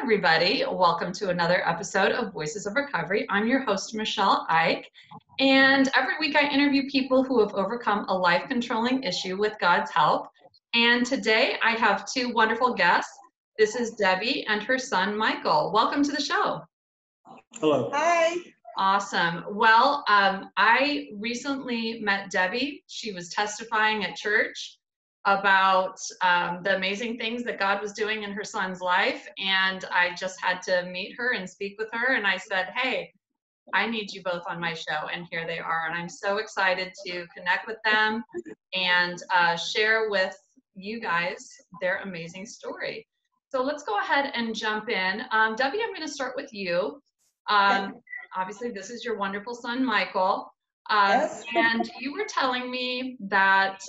everybody. Welcome to another episode of Voices of Recovery. I'm your host, Michele Eich, and every week I interview people who have overcome a life-controlling issue with God's help. And today I have two wonderful guests. This is Debbie and her son, Michael. Welcome to the show. Hello. Hi. Awesome. Well, I recently met Debbie. She was testifying at church about the amazing things that God was doing in her son's life. And I just had to meet her and speak with her. And I said, hey, I need you both on my show. And here they are. And I'm so excited to connect with them and share with you guys their amazing story. So let's go ahead and jump in. Debbie, I'm going to start with you. Obviously, this is your wonderful son, Michael. Yes. And you were telling me that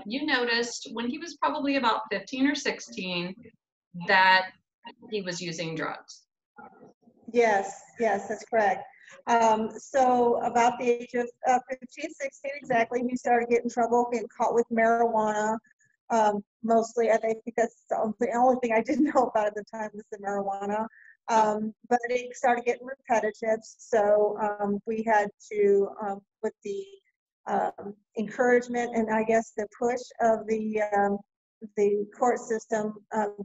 you noticed when he was probably about 15 or 16 that he was using drugs. Yes, that's correct. So about the age of 15, 16 exactly, he started getting in trouble, getting caught with marijuana. Mostly, I think that's the only thing I didn't know about at the time was the marijuana. But it started getting repetitive, so we had to, with the encouragement and I guess the push of the court system,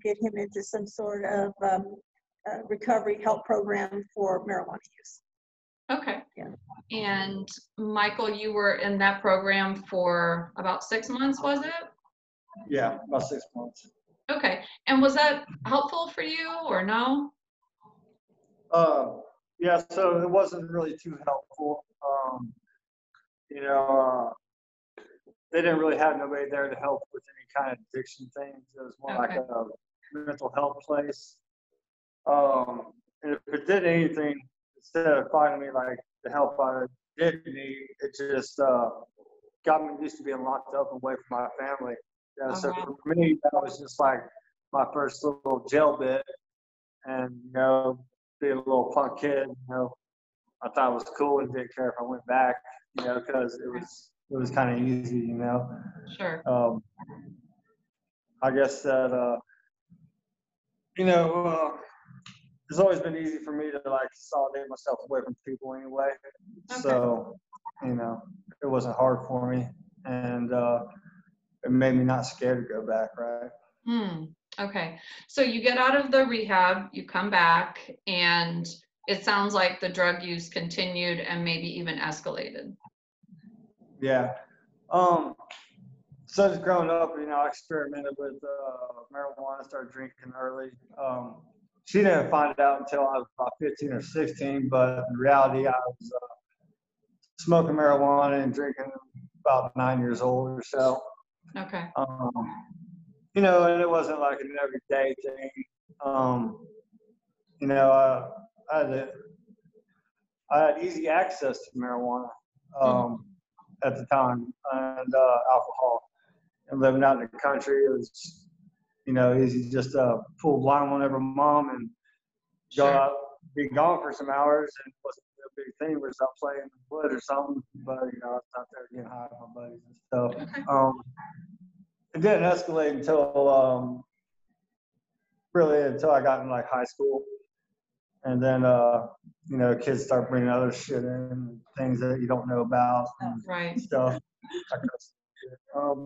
get him into some sort of recovery help program for marijuana use. Okay. Yeah. And Michael, you were in that program for about 6 months, was it? Yeah, about 6 months. Okay. And was that helpful for you or no? Yeah, so it wasn't really too helpful. They didn't really have nobody there to help with any kind of addiction things. It was more like a mental health place. And if it did anything, instead of finding me like the help I did need, it just got me used to being locked up away from my family. Yeah, so for me, that was just like my first little jail bit. And, being a little punk kid, I thought it was cool and didn't care if I went back, because it was kind of easy, Sure. I guess that, it's always been easy for me to like consolidate myself away from people anyway. Okay. So, it wasn't hard for me, and it made me not scared to go back, right? Okay. So you get out of the rehab, you come back, and it sounds like the drug use continued and maybe even escalated. Yeah. So just growing up, I experimented with marijuana, started drinking early. She didn't find out until I was about 15 or 16, but in reality, I was smoking marijuana and drinking about 9 years old or so. Okay. And it wasn't like an everyday thing. I had easy access to marijuana at the time, and alcohol. And living out in the country, it was, easy just to pull a blind one over mom and go out, be gone for some hours, and it wasn't a big thing. We was out playing in the wood or something, but I was out there getting high with my buddies and stuff. It didn't escalate until until I got in like high school, and then kids start bringing other shit in, things that you don't know about, and stuff. But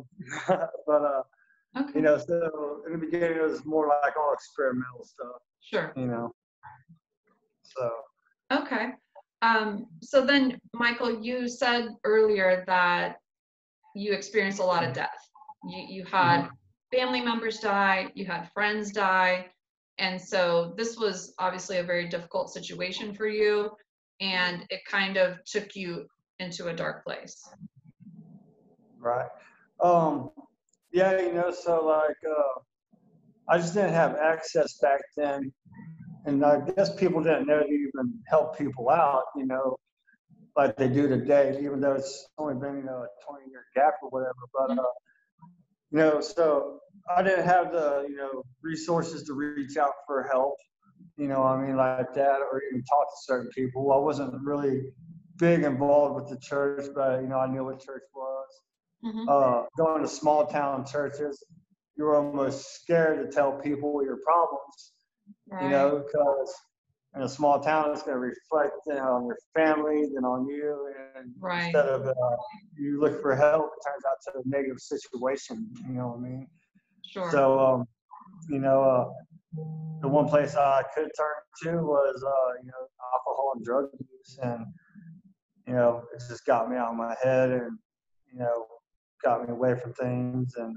so in the beginning it was more like all experimental stuff. Sure. So. Okay. So then, Michael, you said earlier that you experienced a lot of death. You had family members die, you had friends die, and so this was obviously a very difficult situation for you, and it kind of took you into a dark place. Right. Yeah, so like I just didn't have access back then, and I guess people didn't know to even help people out, like they do today, even though it's only been a 20-year gap or whatever. But so I didn't have the resources to reach out for help, like that, or even talk to certain people. I wasn't really big involved with the church, but I knew what church was. Going to small town churches, you were almost scared to tell people your problems you know, because in a small town, it's going to reflect on your family, then on you. And instead of you look for help, it turns out to a negative situation. You know what I mean? Sure. So, you know, the one place I could turn to was, you know, alcohol and drug use. And, you know, it just got me out of my head and, you know, got me away from things. And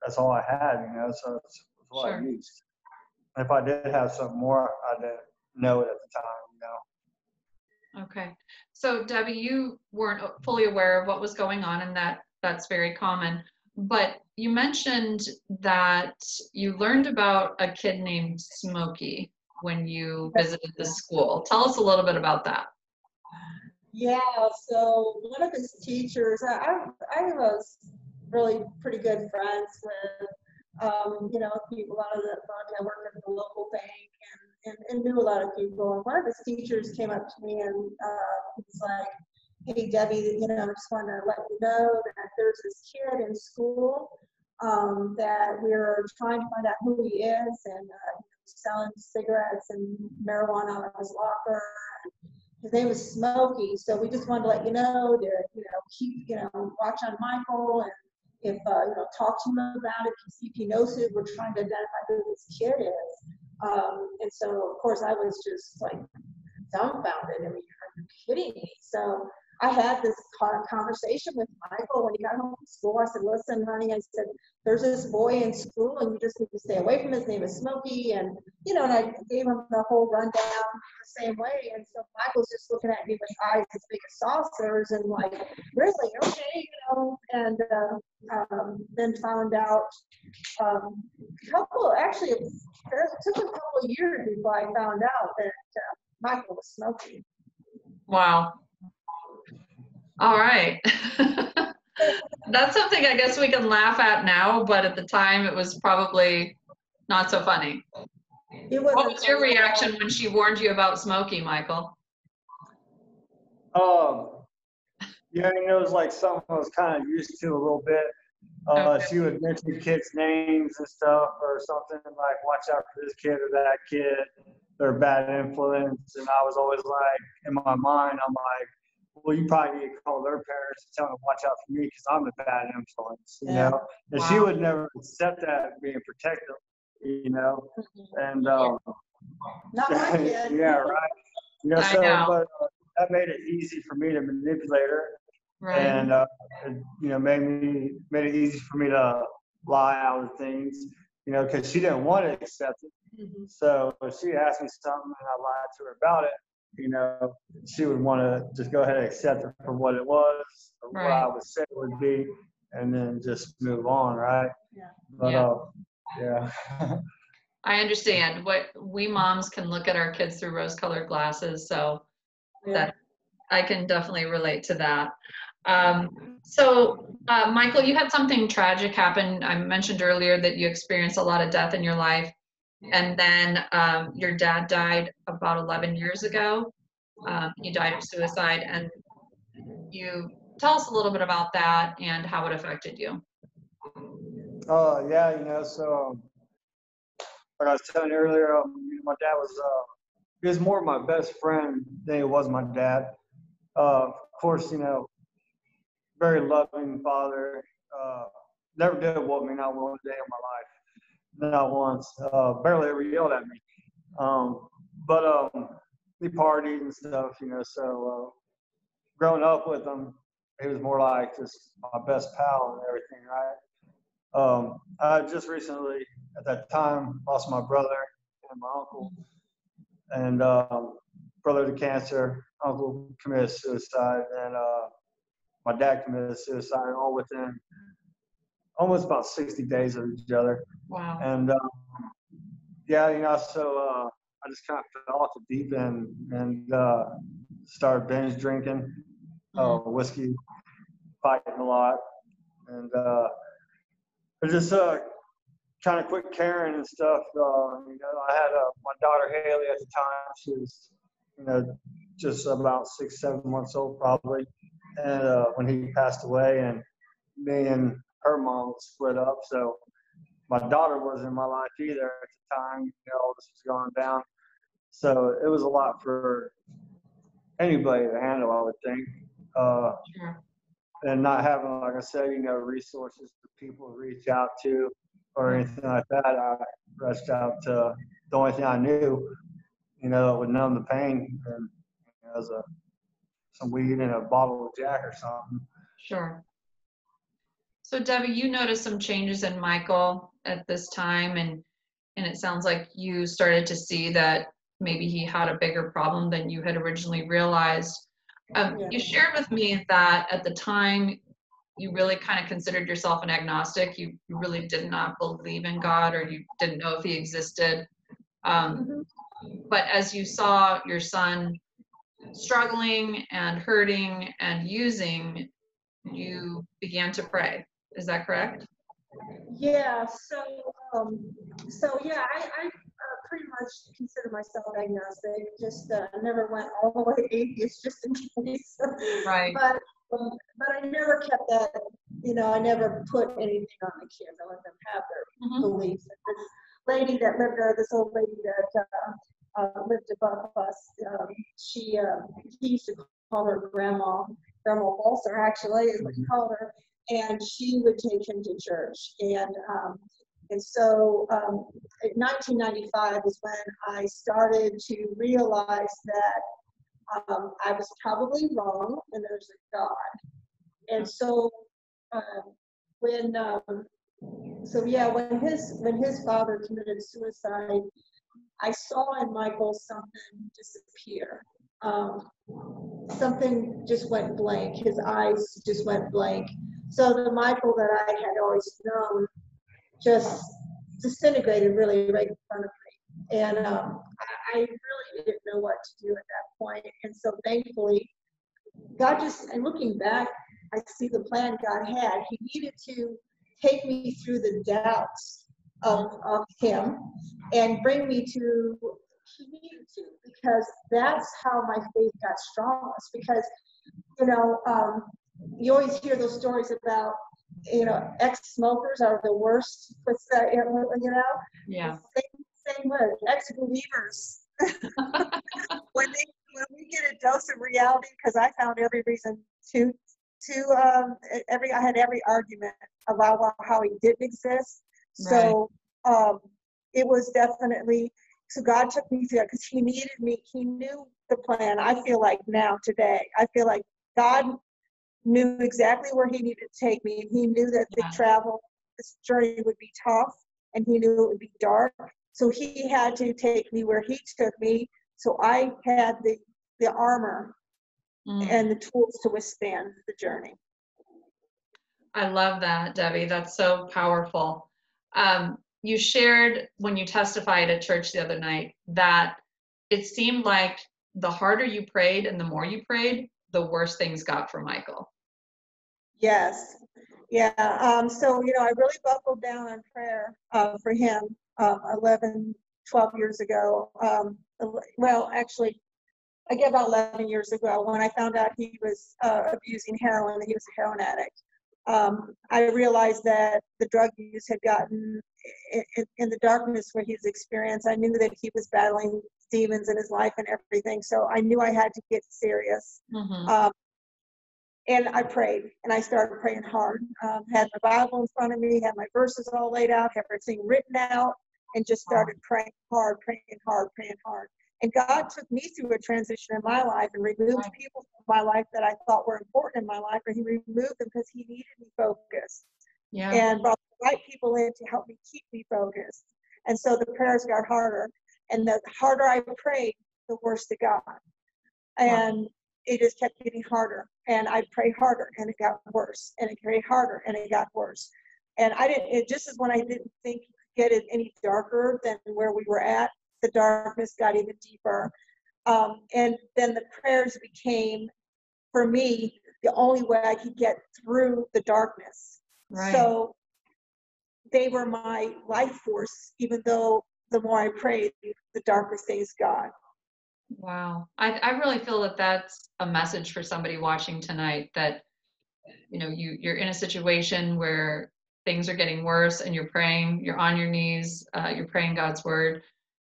that's all I had, you know, so it's what I used. If I did have something more, I didn't know it at the time, you know. Okay. So Debbie, you weren't fully aware of what was going on, and that's very common. But you mentioned that you learned about a kid named Smokey when you visited the school. Tell us a little bit about that. Yeah, so one of his teachers, I was really pretty good friends with, you know, a lot of the, I worked at the local bank and knew a lot of people. And one of his teachers came up to me and he was like, "Hey, Debbie, you know, I just want to let you know that there's this kid in school that we're trying to find out who he is, and he's selling cigarettes and marijuana in his locker. His name is Smokey, so we just wanted to let you know to, you know, keep, you know, watch on Michael, and if, you know, talk to him about it, see if he knows who we're trying to identify who this kid is." And so, of course, I was just like dumbfounded. I mean, are you kidding me? So I had this conversation with Michael when he got home from school. I said, "Listen, honey," I said, "there's this boy in school and you just need to stay away from him. His name is Smokey." And, you know, and I gave him the whole rundown the same way. And so Michael's just looking at me with eyes as big as saucers and like, "Really? Okay," you know, and then found out actually, it took a couple of years before I found out that Michael was Smokey. Wow. All right. That's something I guess we can laugh at now, but at the time it was probably not so funny. What was your reaction when she warned you about Smokey, Michael? Yeah, you know, it was like something I was kind of used to a little bit. She would mention kids' names and stuff or something like, "Watch out for this kid or that kid. They're a bad influence." And I was always like, in my mind, I'm like, "Well, you probably need to call their parents and tell them to watch out for me because I'm the bad influence," you know? And she would never accept that being protective, you know? And, Not my kid. yeah, right. You know, so, but that made it easy for me to manipulate her. Right. And, you know, made it easy for me to lie out of things, you know, because she didn't want to accept it. So if she asked me something and I lied to her about it, you know, she would want to just go ahead and accept it for what it was, or what I would say it would be, and then just move on, right? Yeah. But, yeah. I understand. What we moms can look at our kids through rose-colored glasses, so that I can definitely relate to that. Michael, you had something tragic happen. I mentioned earlier that you experienced a lot of death in your life, and then your dad died about 11 years ago. He died of suicide, and you tell us a little bit about that and how it affected you. Yeah, you know, so like I was telling you earlier, my dad he was more my best friend than he was my dad. Of course, you know, very loving father. Never did whoop me, not one day in my life, not once. Barely ever yelled at me. But we partied and stuff, you know. So growing up with him, he was more like just my best pal and everything, right? I just recently, at that time, lost my brother and my uncle, and brother to cancer, uncle committed suicide, and my dad committed suicide, all within almost about 60 days of each other. Wow. And yeah, you know, so I just kind of fell off the deep end and started binge drinking, whiskey, fighting a lot, and I just kind of quit caring and stuff. You know, I had my daughter Haley at the time. She was, you know, just about 6, 7 months old probably, and when he passed away, and me and her mom split up. So my daughter wasn't in my life either at the time. You know, this was going down. So it was a lot for anybody to handle, I would think. Sure. And not having, like I said, you know, resources for people to reach out to or anything like that. I reached out to the only thing I knew, you know, that would numb the pain, and you know, some weed and a bottle of Jack or something. Sure. So Debbie, you noticed some changes in Michael at this time, and it sounds like you started to see that maybe he had a bigger problem than you had originally realized. Yeah. You shared with me that at the time you really kind of considered yourself an agnostic. You really did not believe in God, or you didn't know if he existed. But as you saw your son struggling and hurting and using, you began to pray. Is that correct? Yeah, so yeah, I pretty much consider myself agnostic. Just never went all the way atheist, just in case. Right. But I never kept that. You know, I never put anything on the kids. I let them have their beliefs. This lady that lived there, this old lady that lived above us, he used to call her Grandma Balser, actually, is what he called her. And she would take him to church. And so in 1995 was when I started to realize that I was probably wrong and there's a God. And so when his father committed suicide, I saw in Michael something disappear. Something just went blank. His eyes just went blank. So the Michael that I had always known just disintegrated really right in front of me. And I really didn't know what to do at that point. And so thankfully, and looking back, I see the plan God had. He needed to take me through the doubts of him and bring me to, he needed to, because that's how my faith got strongest. Because, you know, you always hear those stories about, you know, ex-smokers are the worst with, you know? Yeah. Same way, ex-believers. when we get a dose of reality, because I found every reason I had every argument about how he didn't exist. So it was definitely, so God took me through that because he needed me. He knew the plan. I feel like now today, I feel like God knew exactly where he needed to take me. And he knew that this journey would be tough, and he knew it would be dark. So he had to take me where he took me. So I had the armor and the tools to withstand the journey. I love that, Debbie. That's so powerful. You shared when you testified at church the other night that it seemed like the harder you prayed and the more you prayed, the worse things got for Michael. Yes. Yeah. So, you know, I really buckled down on prayer for him 11, 12 years ago. Well, actually, I guess about 11 years ago when I found out he was abusing heroin, that he was a heroin addict. I realized that the drug use had gotten in the darkness where he was experienced. I knew that he was battling demons in his life and everything. So I knew I had to get serious. And I prayed, and I started praying hard. Had my Bible in front of me, had my verses all laid out, had everything written out, and just started praying hard. And God took me through a transition in my life and removed people from my life that I thought were important in my life, or he removed them because he needed me focused. Yeah. And brought the right people in to help me keep me focused. And so the prayers got harder. And the harder I prayed, the worse it got. And it just kept getting harder. And I'd pray harder, and it got worse. And it prayed harder, and it got worse. And it just as when I didn't think you could get it any darker than where we were at, the darkness got even deeper. And then the prayers became, for me, the only way I could get through the darkness. So they were my life force, even though the more I prayed, the darker things got. Wow. I really feel that that's a message for somebody watching tonight, that, you know, you're in a situation where things are getting worse and you're praying, you're on your knees, you're praying God's word.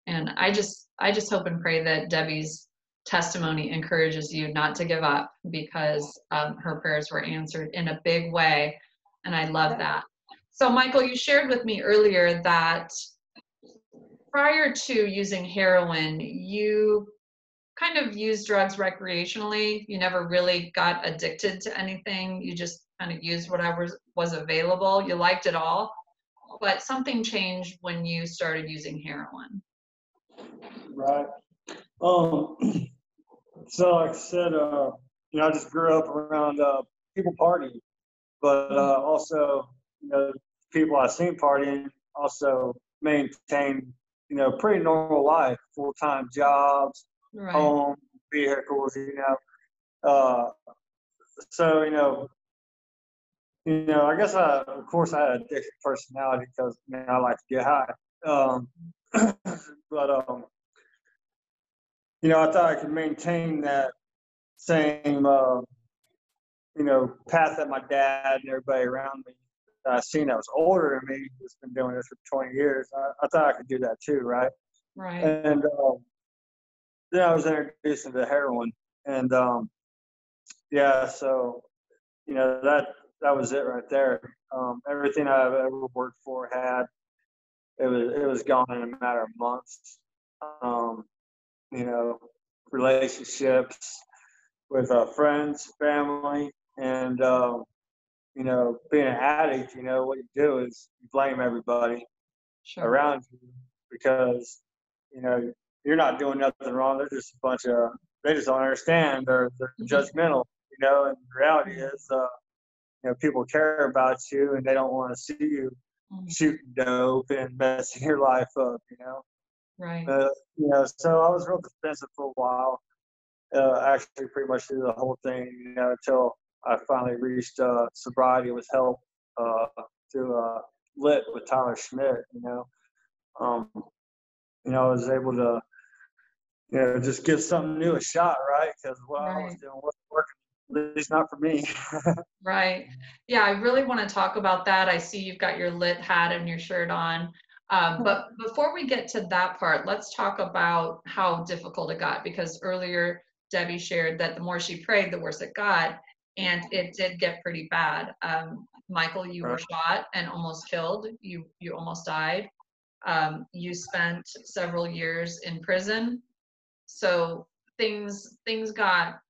And I just hope and pray that Debbie's testimony encourages you not to give up, because her prayers were answered in a big way. And I love that. So Michael, you shared with me earlier that prior to using heroin, you kind of used drugs recreationally. You never really got addicted to anything. You just kind of used whatever was available. You liked it all. But something changed when you started using heroin. Right. So like I said, I just grew up around people partying, but also, people I seen partying also maintain, pretty normal life, full-time jobs, Right. home, vehicles, so, I guess of course I had a different personality because, I like to get high. But, I thought I could maintain that same, path that my dad and everybody around me that I seen that was older than me, who's been doing this for 20 years. I thought I could do that too, right? Right. And then I was introduced into heroin, and so that was it right there. Everything I've ever worked for it was gone in a matter of months. You know, relationships with friends, family, and being an addict. What you do is you blame everybody Sure. around you because you're not doing nothing wrong. They're just a bunch of they just don't understand. They're judgmental. And the reality is, people care about you and they don't want to see you shooting dope and messing your life up. Right. So I was real defensive for a while. Actually, pretty much through the whole thing, until I finally reached sobriety with help through Lit with Tyler Schmidt. I was able to, just give something new a shot, right? Because what I was doing wasn't working, at least not for me. Right. Yeah, I really want to talk about that. I see you've got your Lit hat and your shirt on. But before we get to that part, let's talk about how difficult it got, because earlier Debbie shared that the more she prayed, the worse it got. And it did get pretty bad. Michael, you were shot and almost killed. You almost died. You spent several years in prison. So things got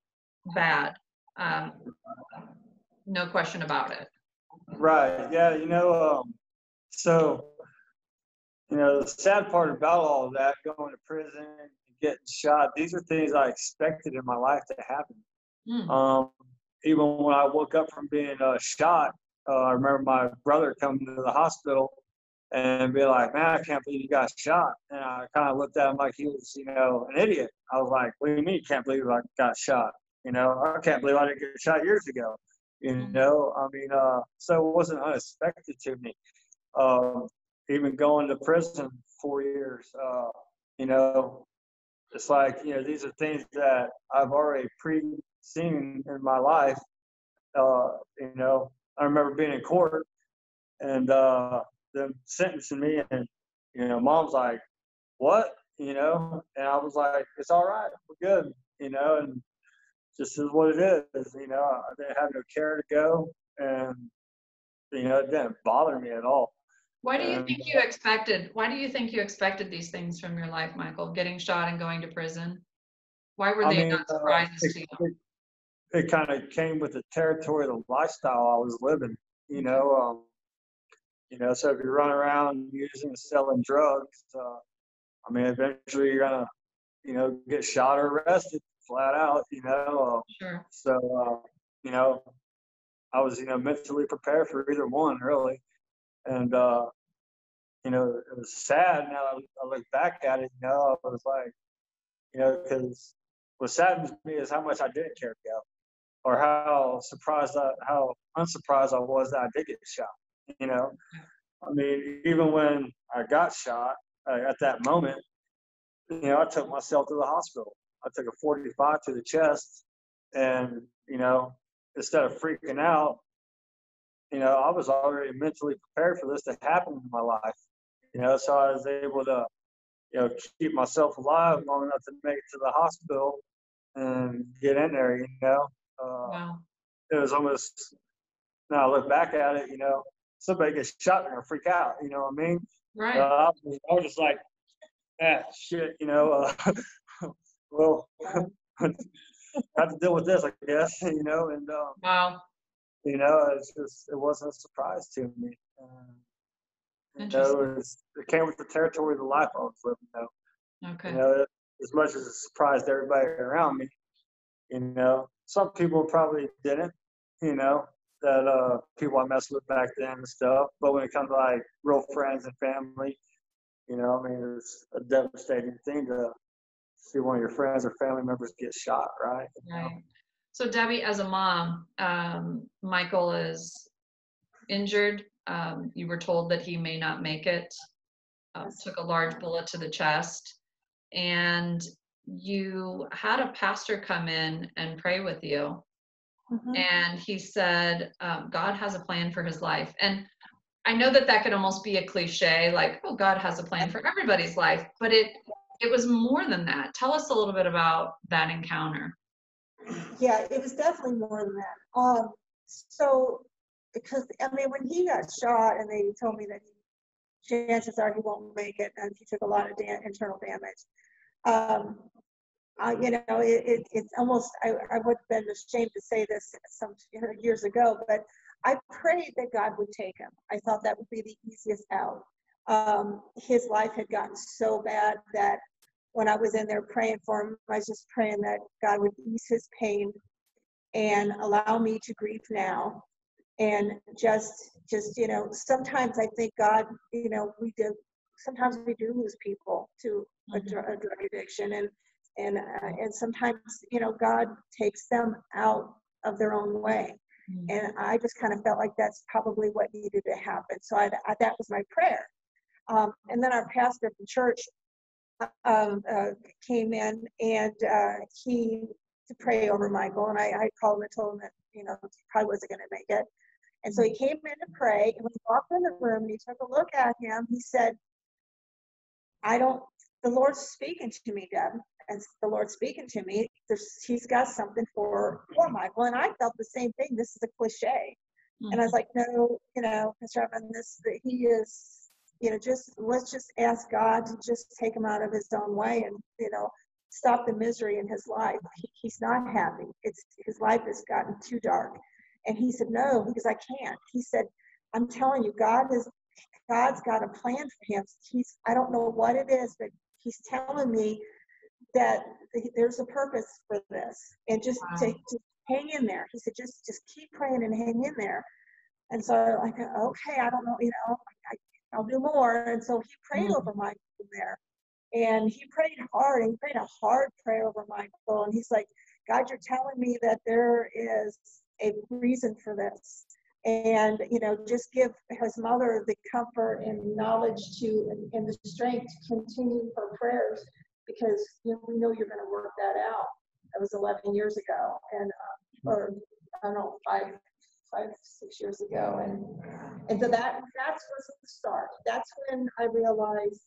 bad. No question about it. Right. Yeah. So, the sad part about all of that, going to prison and getting shot, these are things I expected in my life to happen. Even when I woke up from being shot, I remember my brother coming to the hospital and be like, "Man, I can't believe you got shot." And I kind of looked at him like he was, an idiot. I was like, "What do you mean you can't believe I got shot? I can't believe I didn't get shot years ago." So it wasn't unexpected to me. Even going to prison 4 years, it's like, these are things that I've already seen in my life. I remember being in court and them sentencing me, and mom's like, "What?" And I was like, "It's all right, we're good," and just is what it is. I didn't have no care to go, and it didn't bother me at all. Why do you think you expected these things from your life, Michael? Getting shot and going to prison? Why were they not surprises to you? It kind of came with the territory of the lifestyle I was living. So if you run around using and selling drugs, eventually you're gonna, get shot or arrested flat out. Sure. So I was, mentally prepared for either one, really, and it was sad. Now I look back at it, I was like, because what saddens me is how much I didn't care to go, or how unsurprised I was that I did get shot. Even when I got shot, at that moment, I took myself to the hospital. I took a 45 to the chest, and instead of freaking out, you know, I was already mentally prepared for this to happen in my life. You know, so I was able to, you know, keep myself alive long enough to make it to the hospital and get in there, you know. Wow. It was almost, now I look back at it, you know, somebody gets shot, they're gonna freak out, you know what I mean? Right. I was just like, shit, you know, well, have to deal with this, I guess, you know, and, Wow. you know, it's just, it wasn't a surprise to me. You know, it came with the territory of the life I was living, though. Okay. You know, as much as it surprised everybody around me, you know, some people probably didn't, you know, that people I messed with back then and stuff. But when it comes to like real friends and family, you know, I mean, it's a devastating thing to see one of your friends or family members get shot, right? You know? Right. So Debbie, as a mom, Michael is injured. You were told that he may not make it. Took a large bullet to the chest, and you had a pastor come in and pray with you. And he said, God has a plan for his life. And I know that that could almost be a cliche, like, oh, God has a plan for everybody's life, but it was more than that. Tell us a little bit about that encounter. Yeah, it was definitely more than that. So, because I mean, when he got shot and they told me that chances are he won't make it, and he took a lot of internal damage. You know, it's almost, I would have been ashamed to say this some years ago, but I prayed that God would take him. I thought that would be the easiest out. His life had gotten so bad that when I was in there praying for him, I was just praying that God would ease his pain and allow me to grieve now. And just, you know, sometimes I think God, you know, sometimes we do lose people to a drug addiction, and sometimes, you know, God takes them out of their own way. And I just kind of felt like that's probably what needed to happen. So that was my prayer. And then our pastor from church came in, and he to pray over Michael, and I called him and told him that, you know, he probably wasn't going to make it. And so he came in to pray, and when he walked in the room and he took a look at him, he said, the Lord's speaking to me, Deb. And the Lord's speaking to me. He's got something for Michael. And I felt the same thing. This is a cliche. And I was like, no, you know, Mr. Evans, he is, you know, let's just ask God to just take him out of his own way and, you know, stop the misery in his life. He's not happy. His life has gotten too dark. And he said, no, because I can't. He said, I'm telling you, God's got a plan for him. I don't know what it is, but he's telling me that there's a purpose for this. And just hang in there. He said, just keep praying and hang in there. And so I'm like, okay, I don't know, you know, I'll do more. And so he prayed over Michael there. And he prayed hard, and he prayed a hard prayer over Michael. And he's like, God, you're telling me that there is a reason for this. And, you know, just give his mother the comfort and knowledge and the strength to continue her prayers, because, you know, we know you're going to work that out. That was 11 years ago, and or I don't know, 6 years ago, and so that was the start. That's when I realized.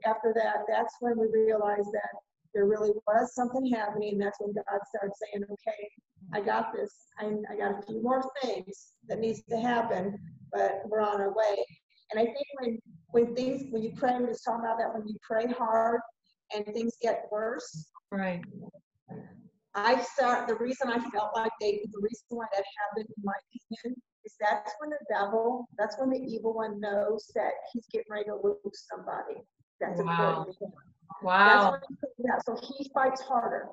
After that, that's when we realized that there really was something happening. That's when God started saying, okay, I got this. I got a few more things that needs to happen, but we're on our way. And I think when you pray, we just talking about that, when you pray hard and things get worse. Right. The reason I felt like the reason why that happened, in my opinion, is that's when the evil one knows that he's getting ready to lose somebody. That's important. Wow. So he fights harder.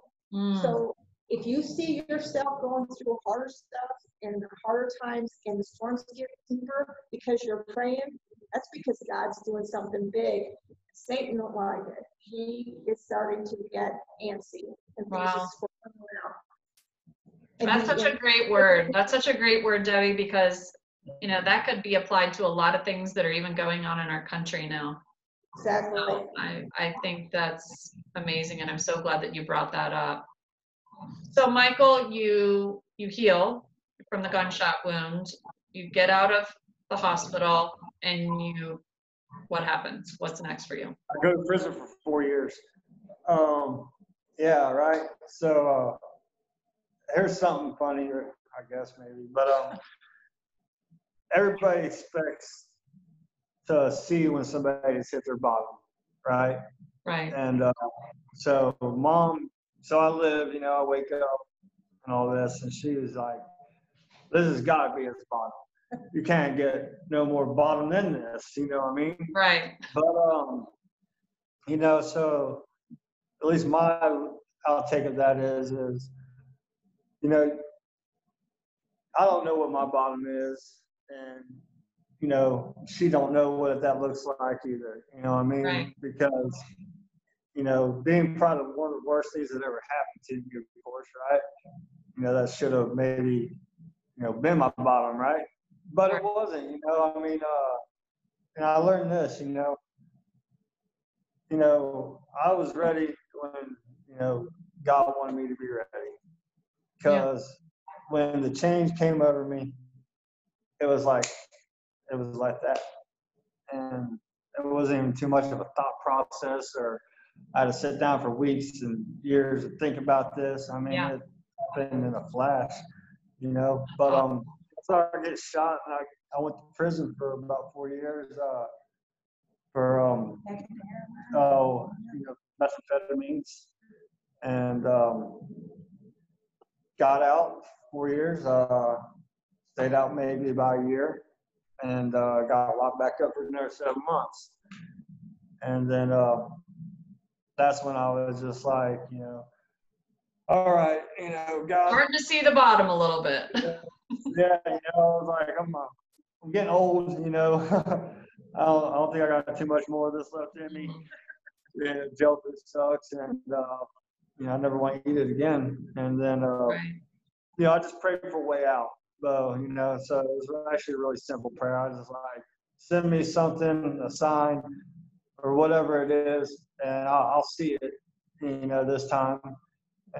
So if you see yourself going through harder stuff and harder times and the storms get deeper because you're praying, that's because God's doing something big. Satan don't like it. He is starting to get antsy. And wow. And that's such a great word. That's such a great word, Debbie, because, you know, that could be applied to a lot of things that are even going on in our country now. Exactly. So I think that's amazing, and I'm so glad that you brought that up. So Michael, you heal from the gunshot wound. you get out of the hospital and what happens? What's next for you? I go to prison for 4 years. Yeah, right. So here's something funny, I guess maybe, but everybody expects to see when somebody's hit their bottom, right? Right. And so I live, I wake up and all this, and she was like, "This has got to be his bottom. You can't get no more bottom than this." You know what I mean? Right. But so at least my outtake of that is I don't know what my bottom is, and she don't know what that looks like either. You know what I mean? Right. Because being probably one of the worst things that ever happened to you, of course, right? That should have maybe been my bottom, right? But it wasn't. I mean, and I learned this. I was ready when God wanted me to be ready, because when the change came over me, it was like that, and it wasn't even too much of a thought process, or I had to sit down for weeks and years to think about this. I mean, it happened in a flash, But so I get shot, and I went to prison for about 4 years for methamphetamines, and got out 4 years. Stayed out maybe about a year, and got locked back up for another 7 months. And then that's when I was just like, all right, God. Starting to see the bottom a little bit. Yeah, I was like, I'm getting old, I don't think I got too much more of this left in me. Yeah, jail food sucks, and I never want to eat it again. And then I just prayed for a way out. So it was actually a really simple prayer. I was just like, send me something, a sign, or whatever it is, and I'll see it, this time,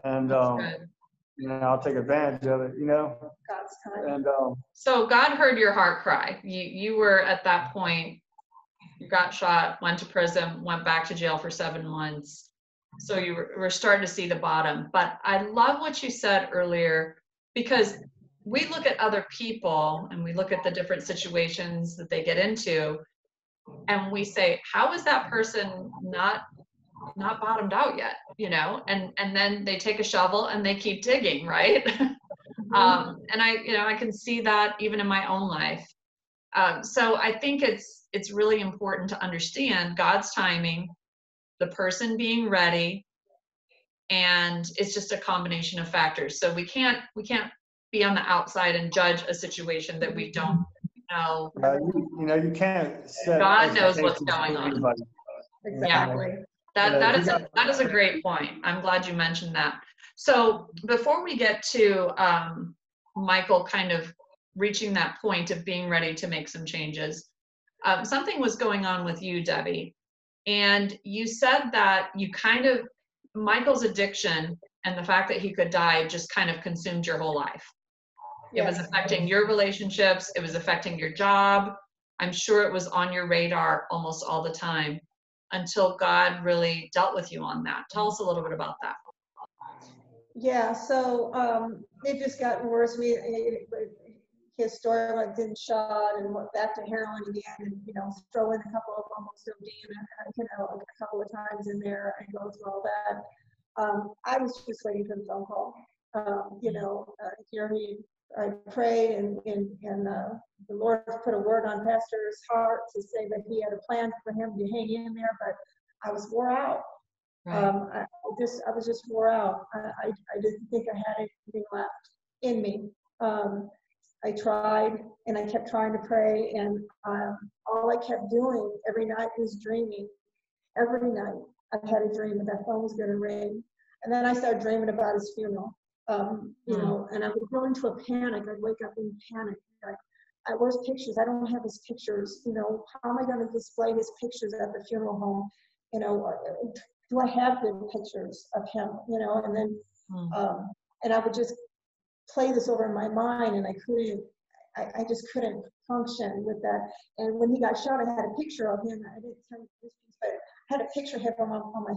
and I'll take advantage of it, God's time. And so God heard your heart cry. You were at that point. You got shot, went to prison, went back to jail for 7 months. So you were starting to see the bottom. But I love what you said earlier, because we look at other people and we look at the different situations that they get into, and we say, how is that person not bottomed out yet? And then they take a shovel and they keep digging, right? And I can see that even in my own life. So I think it's really important to understand God's timing, the person being ready, and it's just a combination of factors. So we can't be on the outside and judge a situation that we don't know. You can't set God knows what's going on. Exactly. That is a great point. I'm glad you mentioned that. So before we get to Michael kind of reaching that point of being ready to make some changes, something was going on with you, Debbie, and you said that Michael's addiction and the fact that he could die just kind of consumed your whole life. It was affecting your relationships. It was affecting your job. I'm sure it was on your radar almost all the time until God really dealt with you on that. Tell us a little bit about that. Yeah, so it just got worse. His story went getting shot and went back to heroin again, and throw in a couple of almost OD, a couple of times in there and go through all that. I was just waiting for the phone call. I prayed, and the Lord put a word on Pastor's heart to say that he had a plan for him to hang in there, but I was wore out. Right. I was just wore out. I didn't think I had anything left in me. I tried, and I kept trying to pray, and all I kept doing every night was dreaming. Every night I had a dream that phone was going to ring, and then I started dreaming about his funeral. And I would go into a panic. I'd wake up in panic. Like, where's pictures? I don't have his pictures. How am I going to display his pictures at the funeral home? Do I have good pictures of him? And then, and I would just play this over in my mind, and I couldn't. I just couldn't function with that. And when he got shot, I had a picture of him. I didn't tell you this piece, but I had a picture of him on my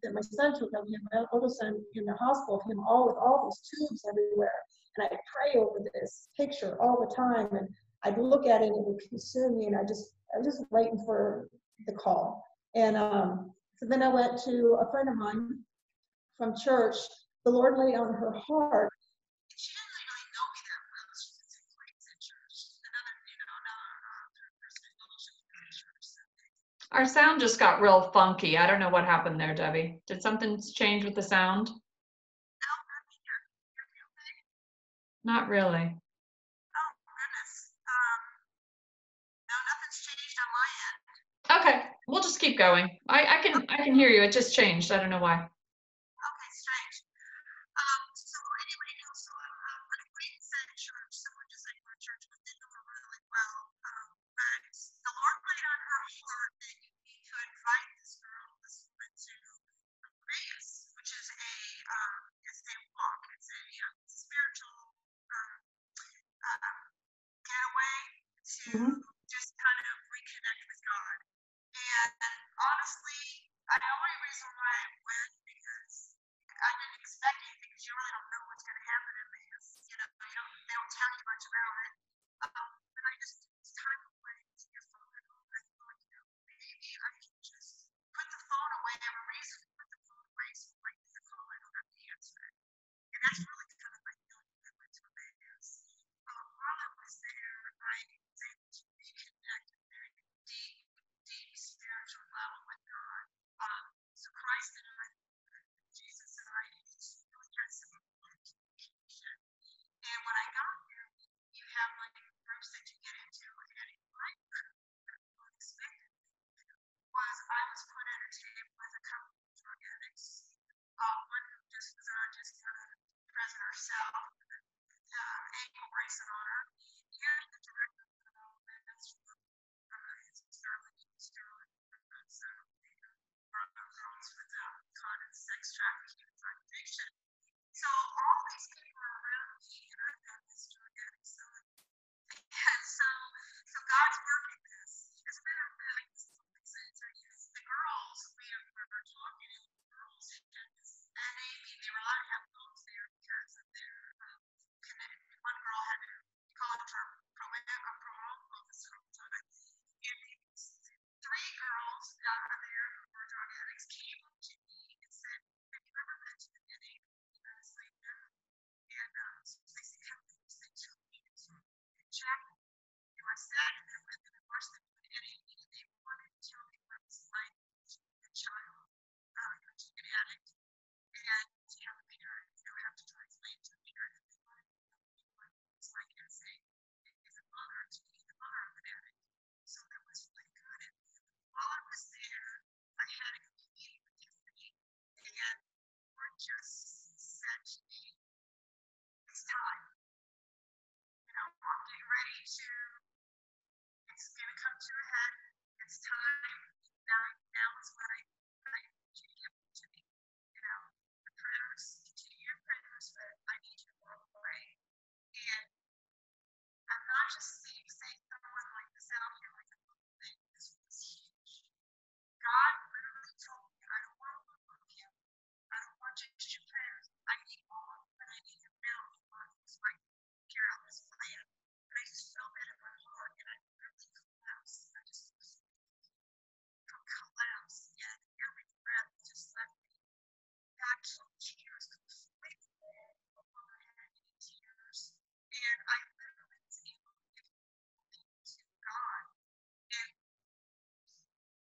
that my son took of him, my older son, in the hospital, of him all with all these tubes everywhere. And I'd pray over this picture all the time, and I'd look at it and it would consume me, and I was just waiting for the call. And so then I went to a friend of mine from church. The Lord laid on her heart. She didn't really know me that well. She was in plays at church. Another person in fellowship at church. Our sound just got real funky. I don't know what happened there, Debbie. Did something change with the sound? Not really. Oh, goodness. No, nothing's changed on my end. Okay, we'll just keep going. I can hear you. It just changed. I don't know why. Okay, strange. So anyway, so an acquaintance at church, someone just like our church, but didn't know her really well. But the Lord laid on her heart that he could invite this woman to Emmaus, which is it's a walk. It's a spiritual getaway to just kind of reconnect with God. And honestly, the only reason why I went, because I didn't expect anything, because you really don't know what's going to happen in Emmaus. You know, they don't tell you much about it. But I just, it's time away to your phone. I thought, maybe I can just put the phone away. I have a reason to put the phone away, so when I get the call, I don't have to answer it. And that's really kind of my feeling when I went to Emmaus. While I was there, I was able to reconnect at a very deep spiritual level with God. So Christ and I, Jesus and I, just really had some communication. And when I got there, you have like groups that you get into, and my group, unexpected, was I was put at a table with a couple of drug addicts. One who just was just present herself, ankle bracelet on her. And the director of the men's group, Sterling, so girls with con and sex trafficking and drug addiction. So all these people are around me, and I've got this drug addict son. And so God's working this. As a matter of fact, the girls, we were talking, and the girls had this, and they were allowed to have phones there because of their one girl had to call up her parole officer all the time. And three girls out of there who were drug addicts came up to me and said, "Have you ever been to the NA?" And I was like, "No." And so they said, "Have those things took me to chapel." And I sat in there with them, and watched them do an NA meeting. They wanted to tell me what it was like to be a child, to be an addict, and to have a parent, have to translate to a parent. And they wanted to know what it was like as a mother, to be the mother of an addict. So that was really good. And while I was there, I had a meeting with Debby, and Lord just said to me, "It's time. I'm getting ready to, it's going to come to a head. It's time. Now is when I need you to give it to me. The prayers, continue your prayers, but I need you to walk away." And I'm not just saying someone like this out here like a little thing. This was huge. God literally told me, "I don't want to look like him. I don't want just your prayers. I need more, but I need him now. He wants my care out this plan." And I just felt that in my heart, and I really collapsed. I just collapsed, and every breath just left me. Actual tears, completely overhead tears. And I literally was able to give to God. And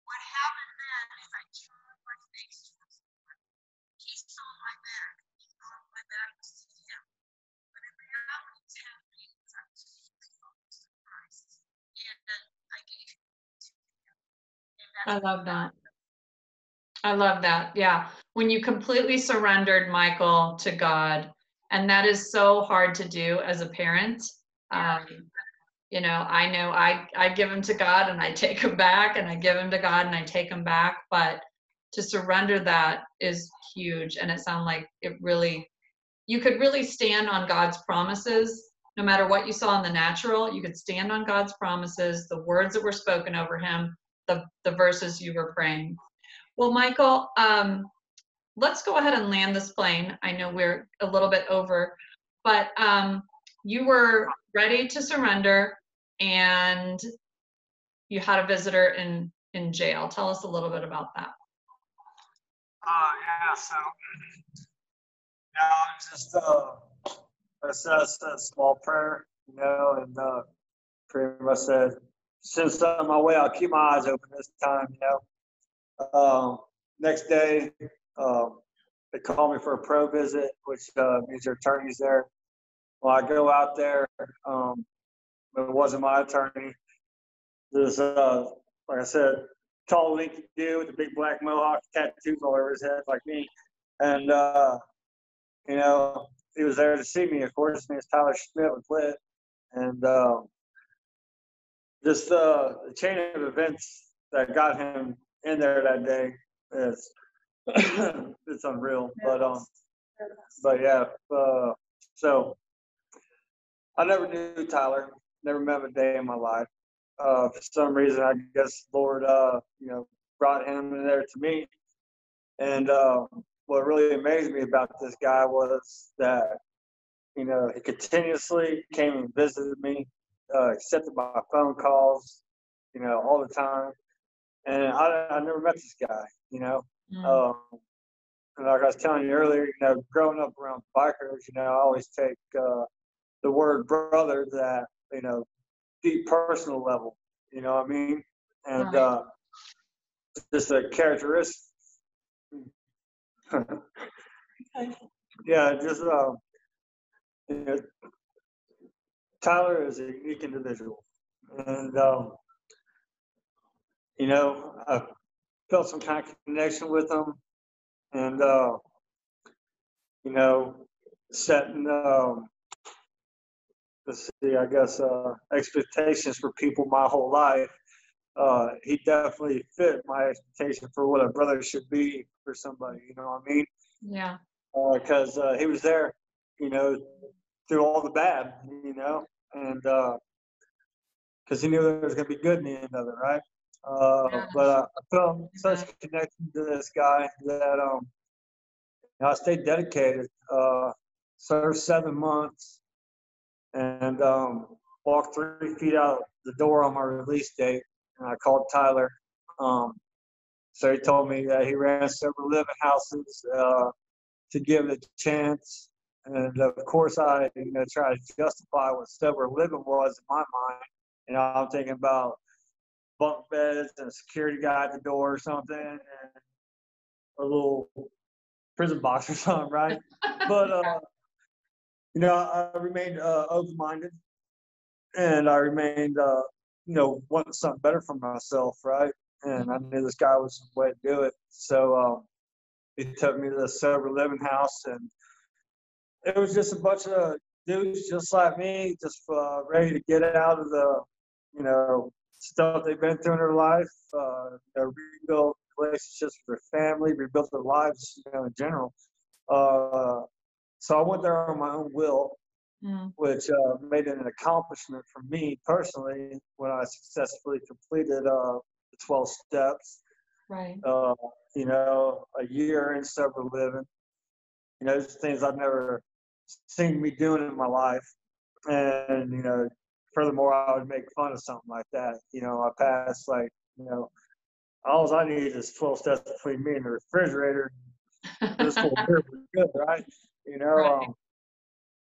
what happened then is I turned my face towards the Lord. He saw my back. He thought my back was to him. But in reality, what's happening is I was fully focused on Christ. And then I gave him to him. I love that. I love that. Yeah. When you completely surrendered Michael to God, and that is so hard to do as a parent. I know I give him to God and I take him back, and I give him to God and I take him back. But to surrender that is huge. And it sounds like you could really stand on God's promises no matter what you saw in the natural, you could stand on God's promises, the words that were spoken over him, the verses you were praying. Well, Michael, let's go ahead and land this plane. I know we're a little bit over, but you were ready to surrender and you had a visitor in jail. Tell us a little bit about that. Yeah, so just I said a small prayer, and pretty much said, since I'm on my way, I'll keep my eyes open this time, Next day, they called me for a pro visit, which means their attorney's there. Well, I go out there, it wasn't my attorney. This, like I said, tall, lanky dude with a big black mohawk, tattoos all over his head like me. And, he was there to see me, of course. His name is Tyler Schmidt with Lit. And just the chain of events that got him in there that day is it's unreal. But yeah, so I never knew Tyler, never met him a day in my life. For some reason, I guess Lord, brought him in there to me. And what really amazed me about this guy was that, he continuously came and visited me, accepted my phone calls, all the time. And I never met this guy, and like I was telling you earlier, growing up around bikers, I always take the word brother to that, deep personal level, you know what I mean? And Right. Just a characteristic. Yeah, just Tyler is a unique individual, and I felt some kind of connection with him, and setting let's see, I guess expectations for people my whole life. He definitely fit my expectation for what a brother should be for somebody. You know what I mean? Yeah. Because he was there, through all the bad, and because he knew there was going to be good in the end of it, right? Yeah. But I felt such a connection to this guy that I stayed dedicated. Served 7 months, and walked 3 feet out the door on my release date. And I called Tyler. So he told me that he ran several living houses to give it a chance. And of course, I try to justify what sober living was in my mind. I'm thinking about bunk beds and a security guy at the door or something, and a little prison box or something, right? But I remained open-minded, and I remained wanting something better for myself, right? And I knew this guy was the way to do it. So he took me to the sober living house, and it was just a bunch of dudes just like me, just ready to get out of the, stuff they've been through in their life, rebuild relationships with their family, rebuild their lives, in general. So I went there on my own will, which made it an accomplishment for me personally when I successfully completed the 12 steps. Right. A year in sober living. There's things I've never seen me doing in my life. And, furthermore, I would make fun of something like that. I passed all I need is 12 steps between me and the refrigerator. This whole year was good, right? Right.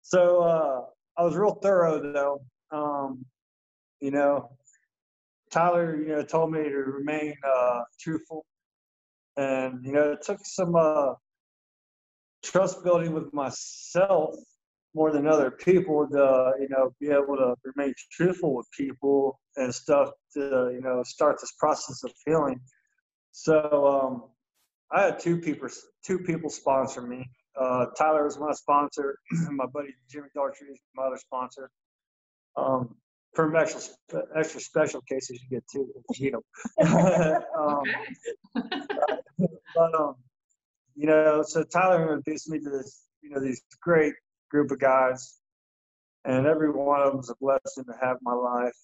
So I was real thorough though. Tyler, told me to remain truthful. And, it took some trust building with myself more than other people to, be able to remain truthful with people and stuff to, start this process of healing. So I had two people sponsor me. Tyler was my sponsor. My buddy Jimmy Dartrey is my other sponsor. For extra special cases, you get two. But so Tyler introduced me to this, these great group of guys, and every one of them is a blessing to have in my life.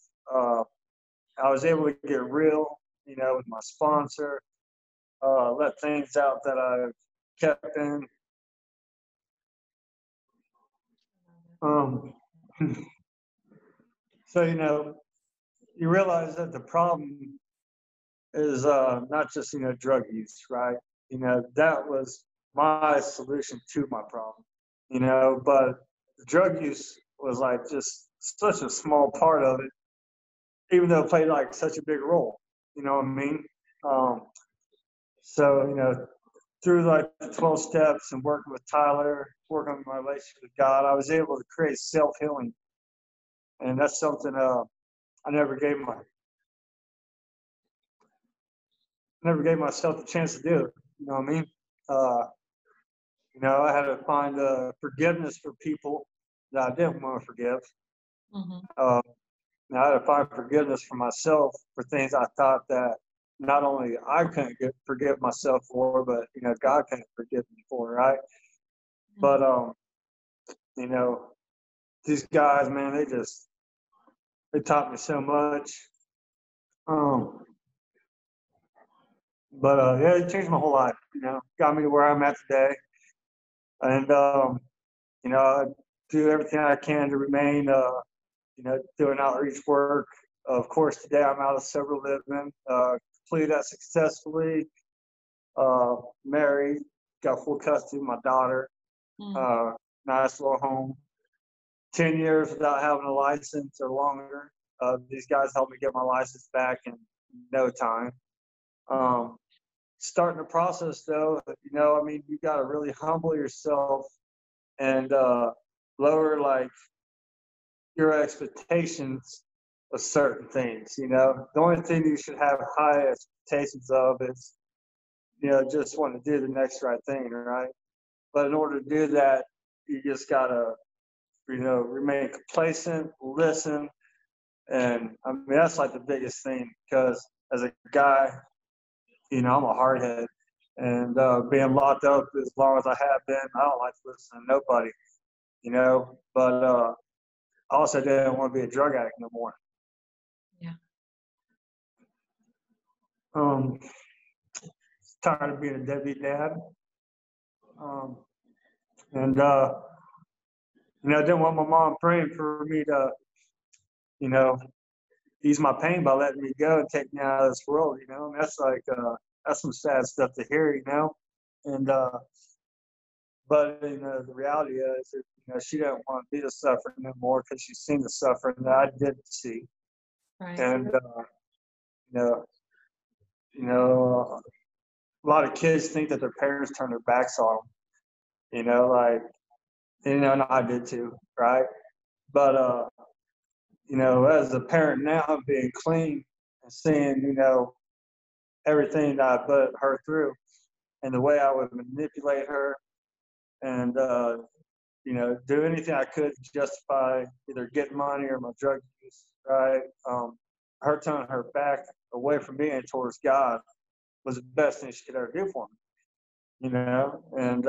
I was able to get real, with my sponsor, let things out that I've kept in. So, you realize that the problem is not just, drug use, right? That was my solution to my problem, but the drug use was like just such a small part of it, even though it played like such a big role, you know what I mean? So, through like the 12 steps and working with Tyler, working on my relationship with God, I was able to create self-healing. And that's something I never gave myself the chance to do. You know what I mean? I had to find forgiveness for people that I didn't want to forgive. I had to find forgiveness for myself for things I thought that not only I couldn't forgive myself for, but God couldn't forgive me for, right? But these guys, man, they taught me so much. But yeah, it changed my whole life. Got me to where I'm at today, and I do everything I can to remain, doing outreach work. Of course, today I'm out of sober living, completed that successfully. Married, got full custody of my daughter. Nice little home. 10 years without having a license or longer. These guys helped me get my license back in no time. Starting the process, though, you got to really humble yourself and lower like your expectations of certain things. The only thing you should have high expectations of is, just want to do the next right thing, right? But in order to do that, you just gotta, remain complacent, listen, and I mean that's like the biggest thing. Because as a guy, I'm a hardhead, and being locked up as long as I have been, I don't like to listen to nobody, But I also didn't want to be a drug addict no more. Yeah. Tired of being a deadbeat dad. And I didn't want my mom praying for me to, ease my pain by letting me go and take me out of this world. And that's like that's some sad stuff to hear, And but the reality is that she didn't want me to suffer no more because she's seen the suffering that I didn't see. Right. And a lot of kids think that their parents turn their backs on them. And I did too, right? But as a parent now, being clean and seeing, everything that I put her through and the way I would manipulate her and, do anything I could to justify either getting money or my drug use, right? Her turning her back away from me and towards God was the best thing she could ever do for me, And,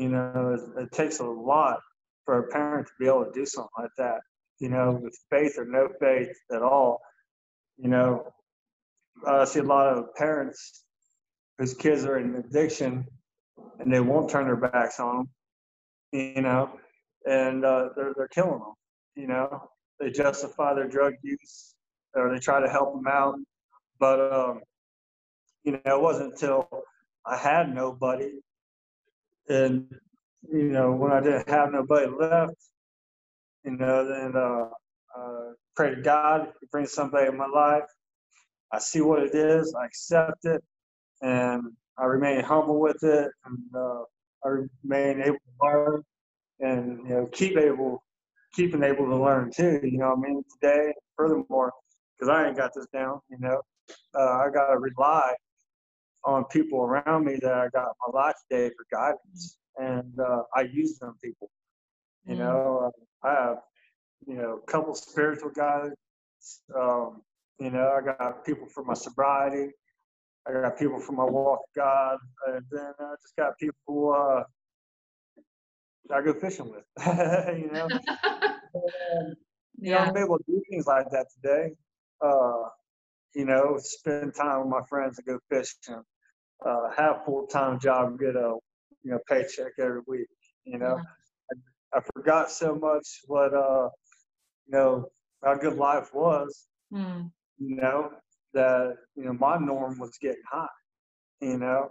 it takes a lot for a parent to be able to do something like that, with faith or no faith at all. I see a lot of parents whose kids are in addiction and they won't turn their backs on them, and they're killing them. They justify their drug use or they try to help them out. But, it wasn't until I had nobody and, when I didn't have nobody left, then pray to God, He brings somebody in my life. I see what it is, I accept it, and I remain humble with it, and I remain able to learn, and keeping able to learn too. Today, furthermore, because I ain't got this down. I gotta rely on people around me that I got in my life today for guidance, and I use them people. I have a couple spiritual guides. I got people for my sobriety. I got people for my walk with God, and then I just got people I go fishing with. You know, you know, Yeah. I'm able to do things like that today. You know, spend time with my friends and go fishing. Have a full-time job, get a paycheck every week. You know, Yeah. I forgot so much what you know how good life was. Mm. You know that my norm was getting high. You know,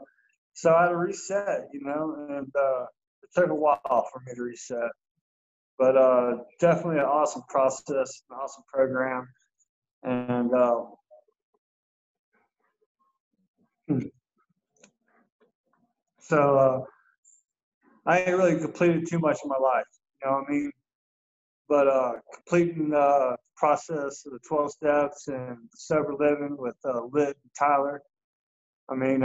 so I had to reset. You know, and it took a while for me to reset. But definitely an awesome process, an awesome program, and so I ain't really completed too much in my life. You know what I mean? But completing the process of the 12 steps and sober living with Lit and Tyler, I mean,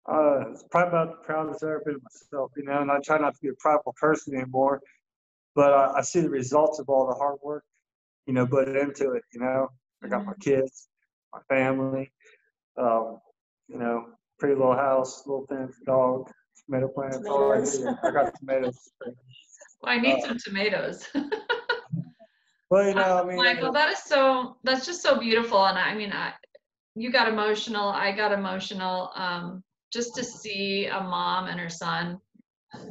it's probably about the proudest I've ever been of myself, you know, and I try not to be a prideful person anymore, but I see the results of all the hard work, put into it, you know. I got my kids, my family, um, you know, pretty little house, little fence, dog, tomato plants, all I Tomatoes. do. I got tomatoes. Well, I need some tomatoes. Well, I mean, Michael, that's just so beautiful. And I mean, you got emotional, I got emotional, just to see a mom and her son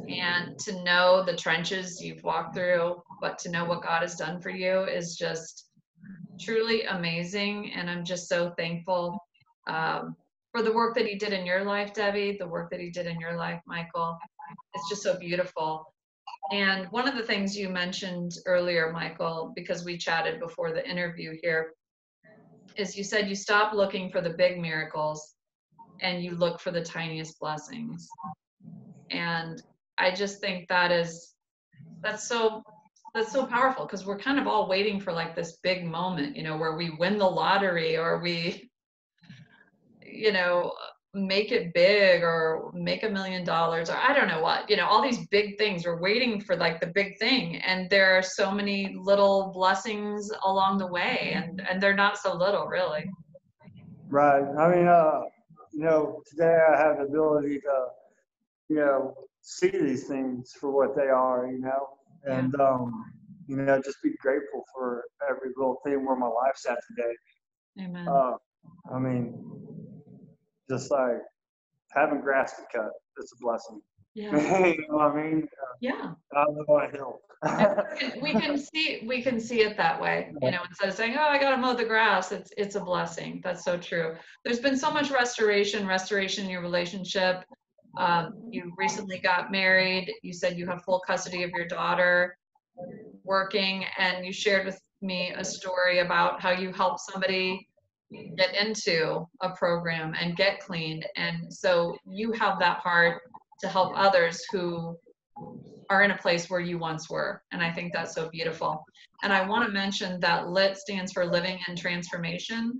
and to know the trenches you've walked through, but to know what God has done for you is just truly amazing. And I'm just so thankful for the work that he did in your life, Debbie, the work that he did in your life, Michael. It's just so beautiful. And one of the things you mentioned earlier, Michael, because we chatted before the interview here, is you said you stopped looking for the big miracles and you look for the tiniest blessings. And I just think that's so powerful because we're kind of all waiting for like this big moment, where we win the lottery or we, you know, make it big or make $1 million or I don't know what, all these big things. We're waiting for like the big thing. And there are so many little blessings along the way and they're not so little really. right. I mean, today I have the ability to, see these things for what they are, and, just be grateful for every little thing where my life's at today. Amen. I mean, just like having grass to cut, it's a blessing. Yeah. You know what I mean? Yeah. I live on a hill. we can see it that way, instead of saying, oh, I got to mow the grass, it's a blessing. That's so true. There's been so much restoration in your relationship. You recently got married. You said you have full custody of your daughter, working, and you shared with me a story about how you helped somebody get into a program and get clean. And so you have that heart to help others who are in a place where you once were. And I think that's so beautiful. And I want to mention that LIT stands for Living in Transformation.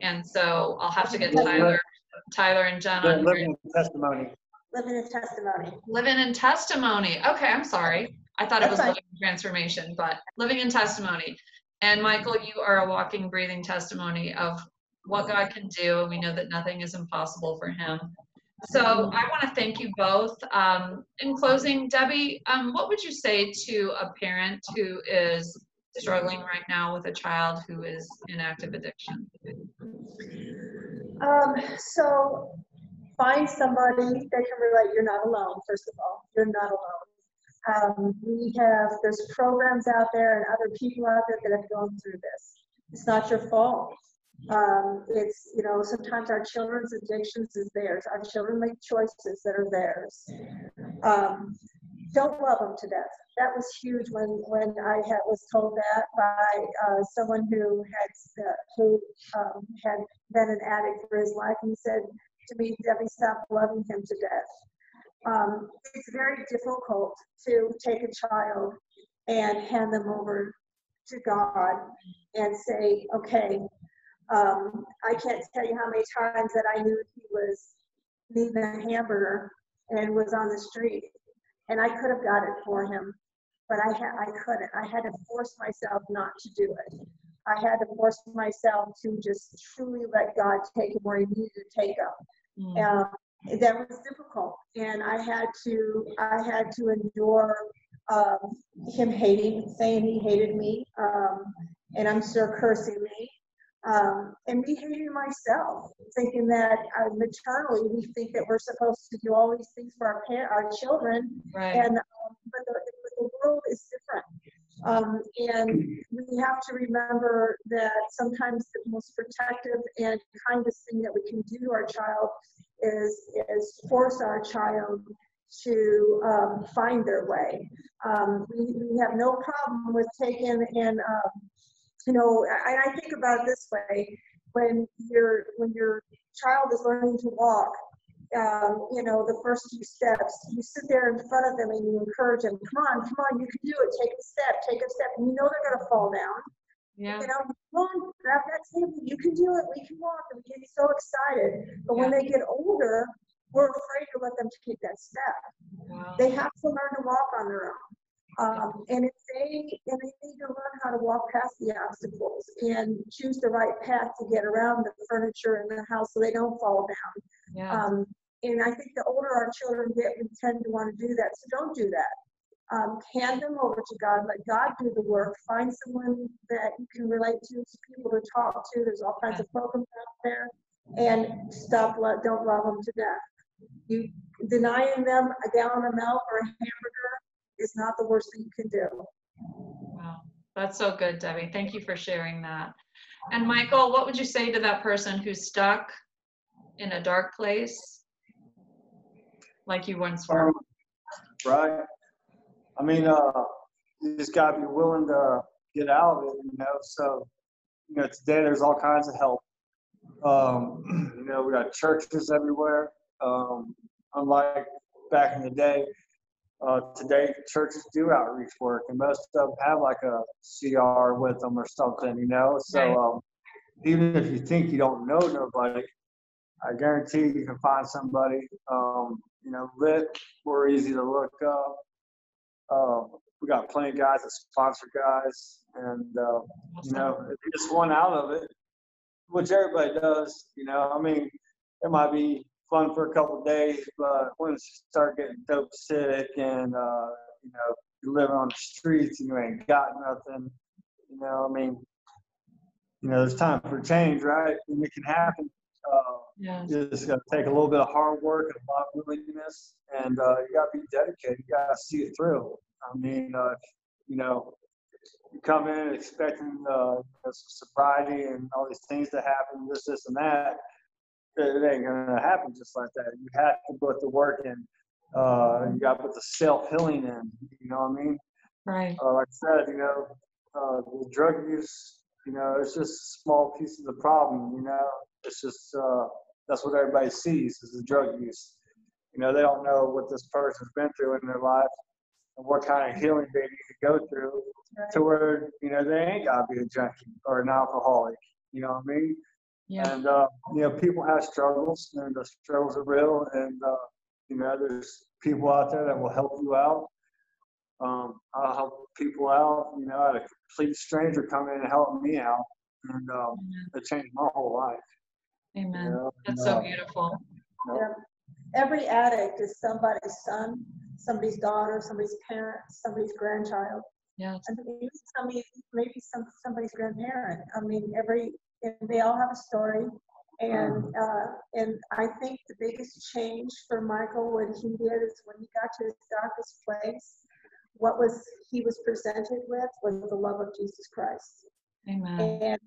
And so I'll have to get Tyler and Jen on here. Living in testimony. Living in testimony. Living in testimony. Okay, I'm sorry. I thought it was That's living in transformation, but living in testimony. And Michael, you are a walking, breathing testimony of what God can do. And we know that nothing is impossible for him. So I want to thank you both. In closing, Debbie, what would you say to a parent who is struggling right now with a child who is in active addiction? So find somebody that can relate. You're not alone, first of all. You're not alone. There's programs out there and other people out there that have gone through this. It's not your fault. It's, sometimes our children's addictions is theirs. Our children make choices that are theirs. Don't love them to death. That was huge when I was told that by someone who had been an addict for his life. And he said to me, Debbie, stop loving him to death. It's very difficult to take a child and hand them over to God and say, okay, I can't tell you how many times that I knew he was needing a hamburger and was on the street, and I could have got it for him, but I couldn't. I had to force myself not to do it. I had to force myself to just truly let God take him where he needed to take him. that was difficult, and I had to endure him saying he hated me, and I'm sure cursing me, and me hating myself, thinking that maternally we think that we're supposed to do all these things for our children, Right. and but the world is different. And we have to remember that sometimes the most protective and kindest thing that we can do to our child is force our child to find their way. We have no problem with taking and I think about it this way: when your child is learning to walk, the first few steps, you sit there in front of them and you encourage them, come on, you can do it, take a step, and they're going to fall down. Yeah. Come on, grab that table, you can do it, we can walk, and we get so excited. But when they get older, we're afraid to let them take that step. Wow. They have to learn to walk on their own. And they need to learn how to walk past the obstacles and choose the right path to get around the furniture in the house so they don't fall down. Yeah. And I think the older our children get, we tend to want to do that. So don't do that. Hand them over to God. Let God do the work. Find someone that you can relate to, people to talk to. There's all kinds of programs out there. And don't love them to death. Denying them a gallon of milk or a hamburger is not the worst thing you can do. Wow. That's so good, Debbie. Thank you for sharing that. And Michael, what would you say to that person who's stuck in a dark place like you once were? Right. I mean, you just gotta be willing to get out of it, So, today there's all kinds of help. We got churches everywhere. Unlike back in the day, today churches do outreach work, and most of them have like a CR with them or something, So even if you think you don't know nobody, I guarantee you can find somebody. Lit, we're easy to look up. We got plenty of guys that sponsor guys, and if you just want out of it, which everybody does, it might be fun for a couple of days, but once you start getting dope sick and you're living on the streets and you ain't got nothing, there's time for change, right? And it can happen. You just got to take a little bit of hard work and a lot of willingness, and you got to be dedicated. You got to see it through. I mean, you come in expecting some sobriety and all these things to happen, this, and that. It ain't gonna happen just like that. You have to put the work in. You got to put the self-healing in. You know what I mean? Right. Like I said, the drug use, it's just a small piece of the problem. It's just that's what everybody sees is the drug use. They don't know what this person's been through in their life and what kind of healing they need to go through to where they ain't gotta be a junkie or an alcoholic. You know what I mean? Yeah. And people have struggles, and the struggles are real. And there's people out there that will help you out. I'll help people out. I had a complete stranger come in and help me out, and it changed my whole life. Amen. That's so beautiful. Yeah. Every addict is somebody's son, somebody's daughter, somebody's parent, somebody's grandchild. Yes. And maybe somebody's grandparent. I mean, and they all have a story. And I think the biggest change for Michael, what he did is when he got to his darkest place, he was presented with was the love of Jesus Christ. Amen.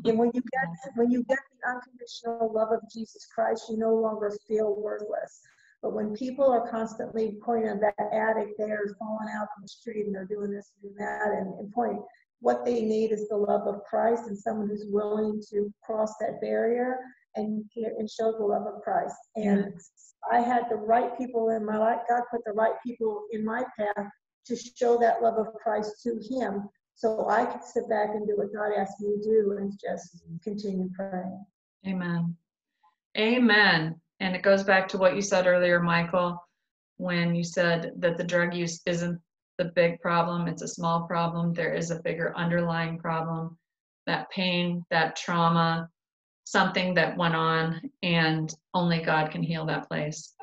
And when you get the unconditional love of Jesus Christ, you no longer feel worthless. But when people are constantly pointing at that addict, they're falling out on the street and they're doing this and doing that, and pointing, what they need is the love of Christ and someone who's willing to cross that barrier and show the love of Christ. And I had the right people in my life. God put the right people in my path to show that love of Christ to him, so I could sit back and do what God asked me to do and just continue praying. Amen. Amen. And it goes back to what you said earlier, Michael, when you said that the drug use isn't the big problem, it's a small problem. There is a bigger underlying problem, that pain, that trauma. something that went on, and only God can heal that place.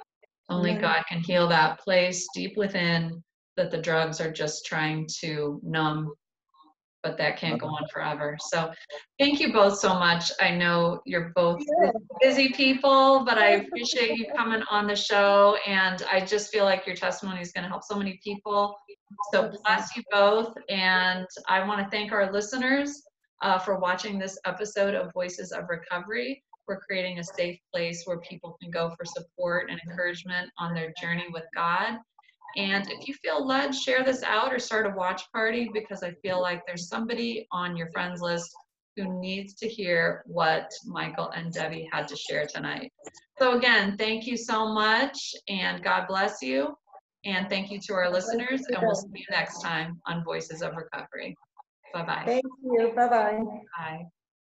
Only Amen. God can heal that place deep within that the drugs are just trying to numb, but that can't go on forever. So thank you both so much. I know you're both Yeah. busy people, but I appreciate you coming on the show, and I just feel like your testimony is going to help so many people. So bless you both, and I want to thank our listeners for watching this episode of Voices of Recovery. We're creating a safe place where people can go for support and encouragement on their journey with God. And if you feel led, share this out or start a watch party, because I feel like there's somebody on your friends list who needs to hear what Michael and Debbie had to share tonight. So again, thank you so much, and God bless you. And thank you to our listeners, and we'll see you next time on Voices of Recovery. Bye-bye. Thank you. Bye-bye. Bye.